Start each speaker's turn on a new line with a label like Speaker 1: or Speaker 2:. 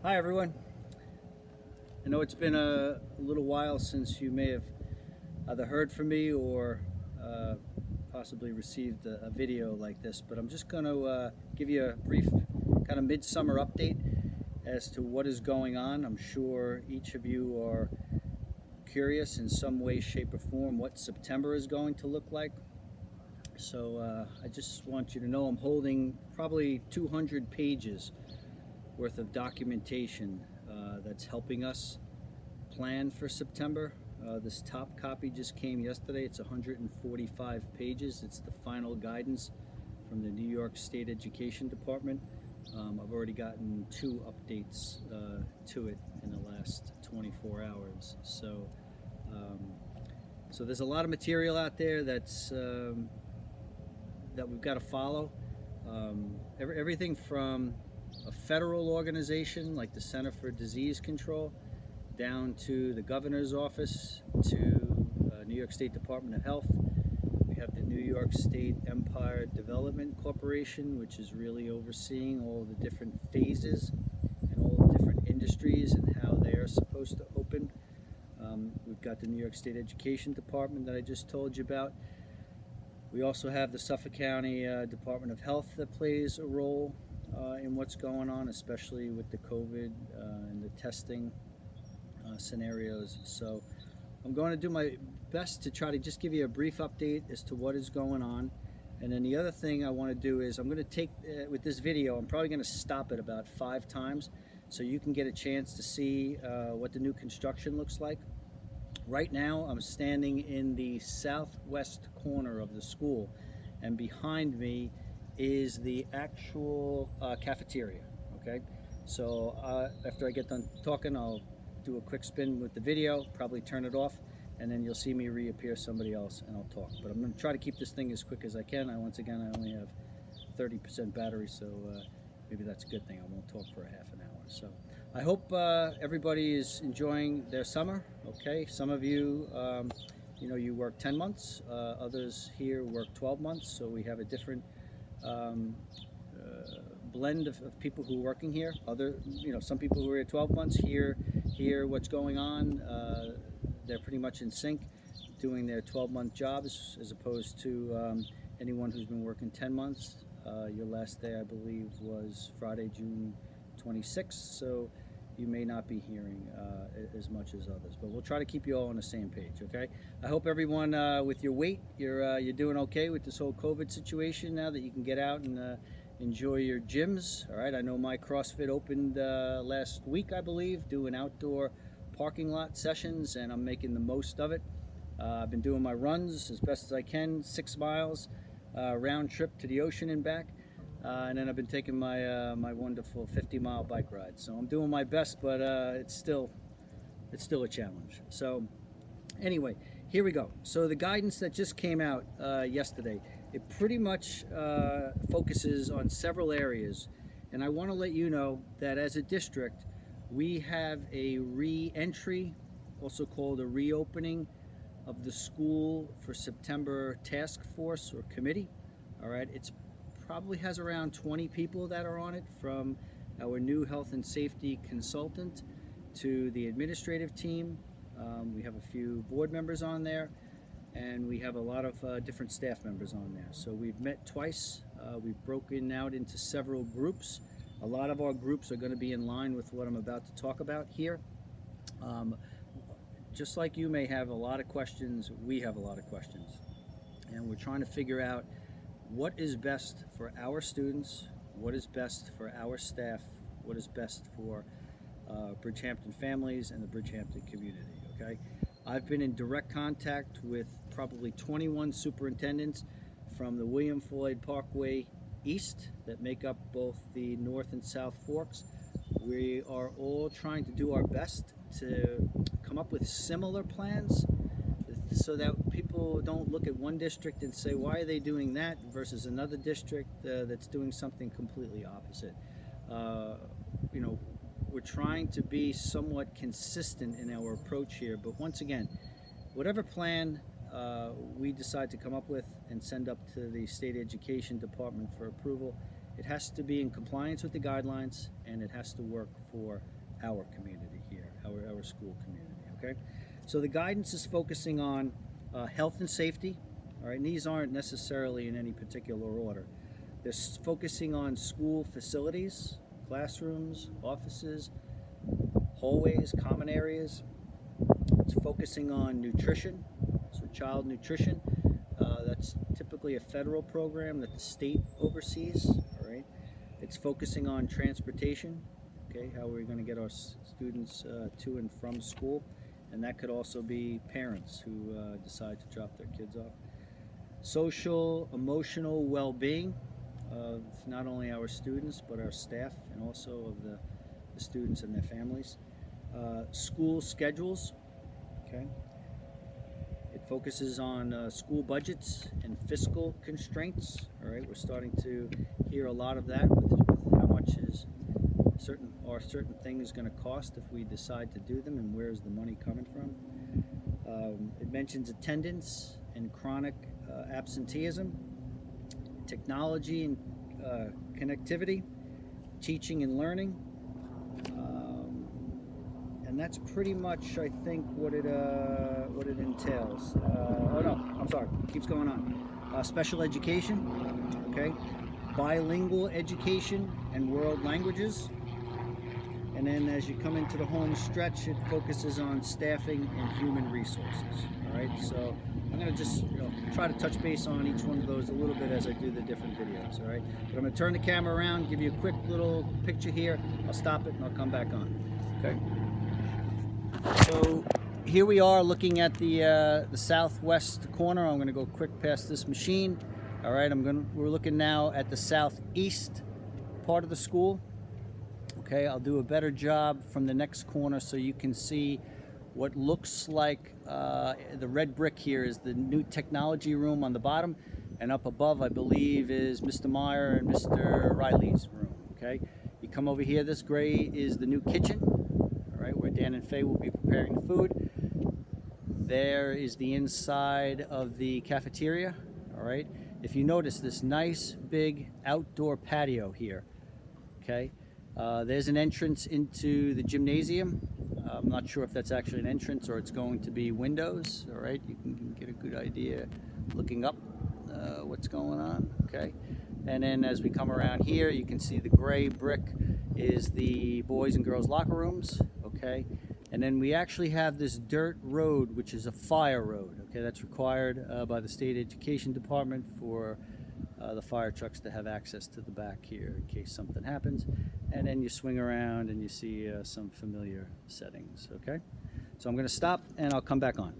Speaker 1: Hi everyone. I know it's been a little while since you may have either heard from me or uh, possibly received a video like this, but I'm just going to give you a brief kind of midsummer update as to what is going on. I'm sure each of you are curious in some way, shape, or form what September is going to look like. So I just want you to know I'm holding probably 200 pages worth of documentation that's helping us plan for September. This top copy just came yesterday. It's 145 pages. It's the final guidance from the New York State Education Department. I've already gotten two updates to it in the last 24 hours. Um, so there's a lot of material out there that we've got to follow. Everything from a federal organization like the Center for Disease Control down to the governor's office to New York State Department of Health. We have the New York State Empire Development Corporation, which is really overseeing all the different phases and all the different industries and how they are supposed to open. We've got the New York State Education Department that I just told you about. We also have the Suffolk County Department of Health that plays a role in what's going on, especially with the COVID and the testing scenarios. So I'm going to do my best to try to just give you a brief update as to what is going on. And then the other thing I want to do is I'm going to take, with this video, I'm probably going to stop it about 5 times so you can get a chance to see what the new construction looks like. Right now I'm standing in the southwest corner of the school, and behind me is the actual cafeteria. Okay, so after I get done talking, I'll do a quick spin with the video, probably turn it off, and then you'll see me reappear somebody else and I'll talk. But I'm going to try to keep this thing as quick as I can. Once again, I only have 30% battery, so maybe that's a good thing. I won't talk for a half an hour. So I hope everybody is enjoying their summer. Okay, some of you, you work 10 months. Others here work 12 months. So we have a different um, blend of people who are working here. Some people who are here 12 months hear what's going on. They're pretty much in sync, doing their 12-month jobs, as opposed to anyone who's been working 10 months. Your last day, I believe, was Friday, June 26th, so you may not be hearing as much as others. But we'll try to keep you all on the same page, okay? I hope everyone with your weight, you're doing okay with this whole COVID situation now that you can get out and enjoy your gyms. All right, I know my CrossFit opened last week, I believe, doing outdoor parking lot sessions, and I'm making the most of it. I've been doing my runs as best as I can, 6 miles round trip to the ocean and back, and then I've been taking my wonderful 50-mile bike ride. So I'm doing my best, but it's still a challenge. So anyway, here we go. So the guidance that just came out yesterday, it pretty much focuses on several areas, and I want to let you know that as a district, we have a re-entry, also called a reopening, of the school for September task force or committee. All right, it's probably has around 20 people that are on it, from our new health and safety consultant to the administrative team. We have a few board members on there, and we have a lot of different staff members on there. So we've met twice. We've broken out into several groups. A lot of our groups are going to be in line with what I'm about to talk about here. Just like you may have a lot of questions, we have a lot of questions. And we're trying to figure out what is best for our students, what is best for our staff, what is best for Bridgehampton families and the Bridgehampton community, okay? I've been in direct contact with probably 21 superintendents from the William Floyd Parkway East that make up both the North and South Forks. We are all trying to do our best to come up with similar plans so that people don't look at one district and say, why are they doing that, versus another district that's doing something completely opposite. We're trying to be somewhat consistent in our approach here, but once again, whatever plan we decide to come up with and send up to the State Education Department for approval, it has to be in compliance with the guidelines, and it has to work for our community here, our school community, okay? So the guidance is focusing on health and safety, all right? And these aren't necessarily in any particular order. They're focusing on school facilities, classrooms, offices, hallways, common areas. It's focusing on nutrition, so child nutrition. That's typically a federal program that the state oversees, all right? It's focusing on transportation, okay, how we're going to get our students to and from school, and that could also be parents who decide to drop their kids off. Social, emotional well-being of not only our students but our staff, and also of the students and their families. School schedules, okay. It focuses on school budgets and fiscal constraints. All right, we're starting to hear a lot of that with how much is certain things going to cost if we decide to do them, and where's the money coming from. It mentions attendance and chronic absenteeism, technology and connectivity, teaching and learning. And that's pretty much, I think, what it entails. Oh no, I'm sorry, it keeps going on. Special education, okay, bilingual education and world languages. And then as you come into the home stretch, it focuses on staffing and human resources. All right, so I'm going to just try to touch base on each one of those a little bit as I do the different videos. All right, but I'm going to turn the camera around, give you a quick little picture here. I'll stop it and I'll come back on. Okay. So here we are looking at the southwest corner. I'm going to go quick past this machine. All right, we're looking now at the southeast part of the school. Okay, I'll do a better job from the next corner so you can see what looks like the red brick here is the new technology room on the bottom, and up above I believe is Mr. Meyer and Mr. Riley's room. Okay, you come over here, this gray is the new kitchen, all right, where Dan and Faye will be preparing the food. There is the inside of the cafeteria. All right, if you notice this nice big outdoor patio here, okay, there's an entrance into the gymnasium. I'm not sure if that's actually an entrance or it's going to be windows. All right, you can get a good idea looking up what's going on. Okay, and then as we come around here, you can see the gray brick is the boys and girls locker rooms. Okay, and then we actually have this dirt road, which is a fire road. Okay, that's required by the state education department for the fire trucks to have access to the back here in case something happens. And then you swing around and you see some familiar settings. Okay, so I'm going to stop and I'll come back on.